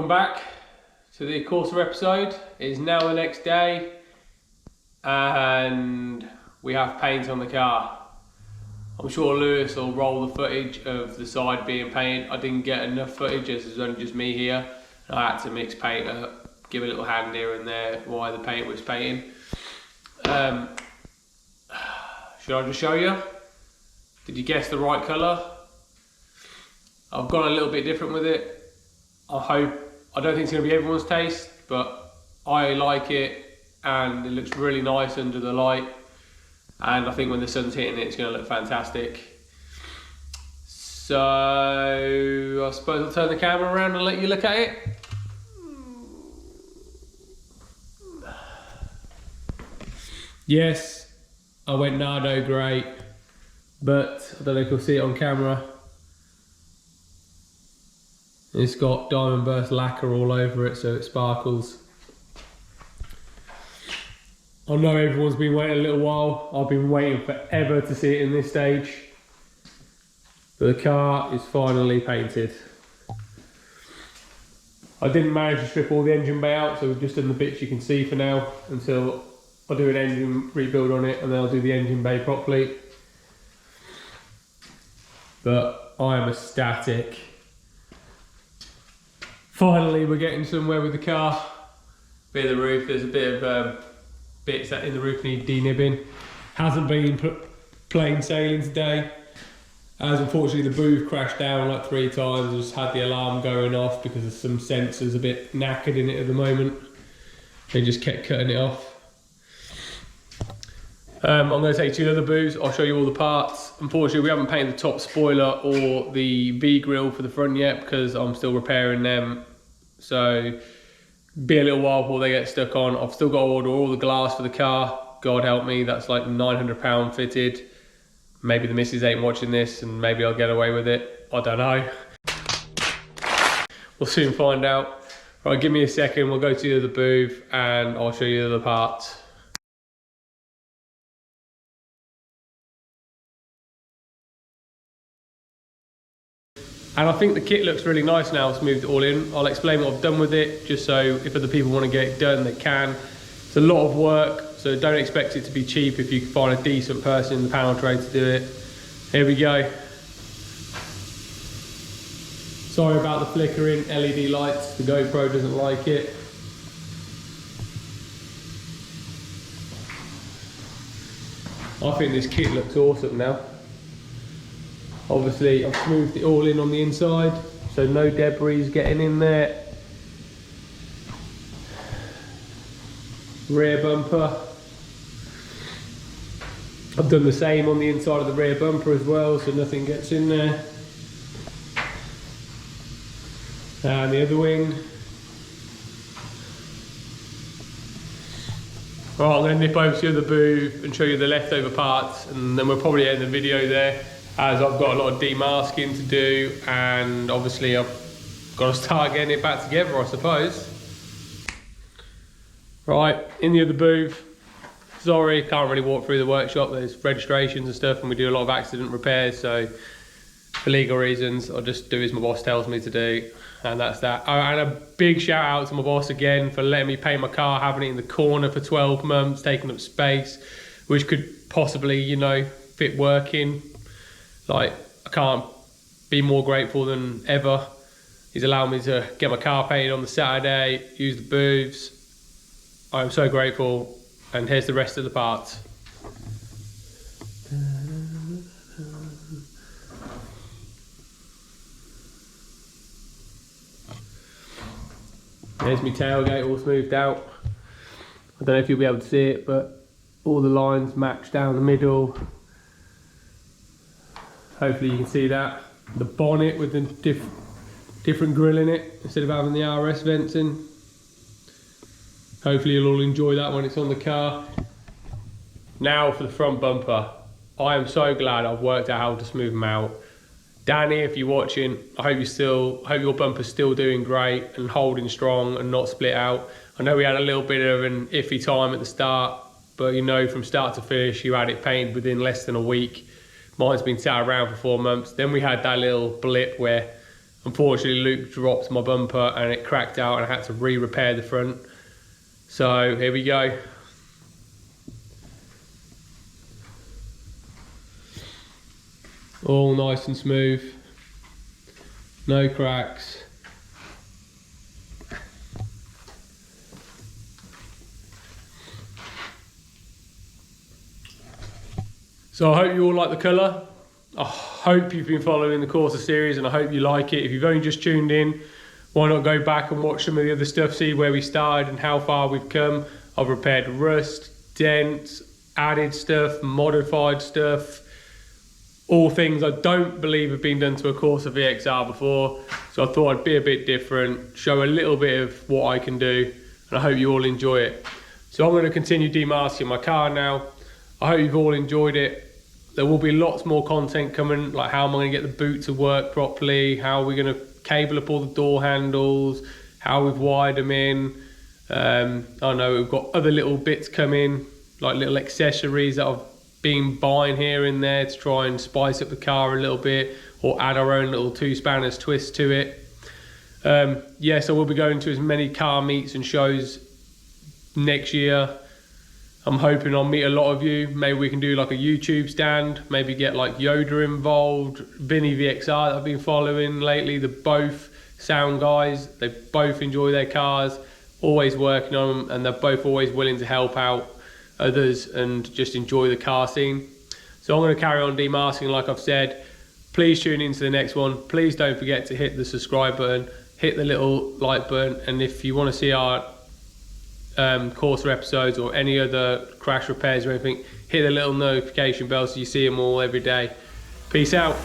back to the Corsa episode. It is now the next day and we have paint on the car. I'm sure Lewis will roll the footage of the side being painted. I didn't get enough footage as it was only just me here. I had to mix paint up, give a little hand here and there while the paint was painting. Should I just show you? Did you guess the right colour? I've gone a little bit different with it. I don't think it's going to be everyone's taste, but I like it and it looks really nice under the light. And I think when the sun's hitting it, it's going to look fantastic. So I suppose I'll turn the camera around and let you look at it. Yes, I went Nardo grey, but I don't know if you'll see it on camera. It's got diamond burst lacquer all over it, so it sparkles. I know everyone's been waiting a little while. I've been waiting forever to see it in this stage. But the car is finally painted. I didn't manage to strip all the engine bay out, so we've just done the bits you can see for now until I'll do an engine rebuild on it and then I'll do the engine bay properly. But I am ecstatic. Finally, we're getting somewhere with the car. Bit of the roof, there's a bit of bits that in the roof need denibbing. Hasn't been plain sailing today, as unfortunately the booth crashed down like 3 times. I just had the alarm going off because of some sensors a bit knackered in it at the moment. They just kept cutting it off. I'm going to take 2 other booths. I'll show you all the parts. Unfortunately, we haven't painted the top spoiler or the V-grille for the front yet because I'm still repairing them. So be a little while before they get stuck on. I've still got to order all the glass for the car. God help me, that's like £900 fitted. Maybe the missus ain't watching this and maybe I'll get away with it. I don't know. We'll soon find out. Right, give me a second. We'll go to the booth and I'll show you the other parts. And I think the kit looks really nice now. It's moved it all in. I'll explain what I've done with it, just so if other people want to get it done, they can. It's a lot of work, so don't expect it to be cheap if you can find a decent person in the panel trade to do it. Here we go. Sorry about the flickering LED lights. The GoPro doesn't like it. I think this kit looks awesome now. Obviously, I've smoothed it all in on the inside, so no debris getting in there. Rear bumper. I've done the same on the inside of the rear bumper as well, so nothing gets in there. And the other wing. Right, I'm going to nip over to the other booth and show you the leftover parts, and then we'll probably end the video there, as I've got a lot of demasking to do and obviously I've got to start getting it back together, I suppose. Right, in the other booth. Sorry, can't really walk through the workshop. There's registrations and stuff and we do a lot of accident repairs, so for legal reasons I'll just do as my boss tells me to do, and that's that. And a big shout out to my boss again for letting me paint my car, having it in the corner for 12 months, taking up space, which could possibly, you know, fit work in. Like, I can't be more grateful than ever. He's allowed me to get my car painted on the Saturday, use the booths. I'm so grateful, and here's the rest of the parts. There's my tailgate all smoothed out. I don't know if you'll be able to see it, but all the lines match down the middle. Hopefully you can see that. The bonnet with the different grille in it instead of having the RS vents in. Hopefully you'll all enjoy that when it's on the car. Now for the front bumper. I am so glad I've worked out how to smooth them out. Danny, if you're watching, I hope your bumper's still doing great and holding strong and not split out. I know we had a little bit of an iffy time at the start, but you know, from start to finish you had it painted within less than a week. Mine's been sat around for 4 months. Then we had that little blip where unfortunately Luke dropped my bumper and it cracked out and I had to re-repair the front. So here we go. All nice and smooth, no cracks. So I hope you all like the colour. I hope you've been following the Corsa series and I hope you like it. If you've only just tuned in, why not go back and watch some of the other stuff, see where we started and how far we've come. I've repaired rust, dents, added stuff, modified stuff, all things I don't believe have been done to a Corsa VXR before. So I thought I'd be a bit different, show a little bit of what I can do, and I hope you all enjoy it. So I'm going to continue demasking my car now. I hope you've all enjoyed it. There will be lots more content coming, like how am I going to get the boot to work properly, how we're going to cable up all the door handles, how we've wired them in. I know we've got other little bits coming, like little accessories that I've been buying here and there to try and spice up the car a little bit, or add our own little two spanners twist to it. Yeah, so we'll be going to as many car meets and shows next year. I'm hoping I'll meet a lot of you. Maybe we can do like a YouTube stand, maybe get like Yoda involved, Vinny VXR that I've been following lately. They're both sound guys. They both enjoy their cars, always working on them, and they're both always willing to help out others and just enjoy the car scene. So I'm going to carry on demasking like I've said. Please tune into the next one. Please don't forget to hit the subscribe button, hit the little like button, and if you want to see our Corsa episodes or any other crash repairs or anything, hit the little notification bell so you see them all every day. Peace out.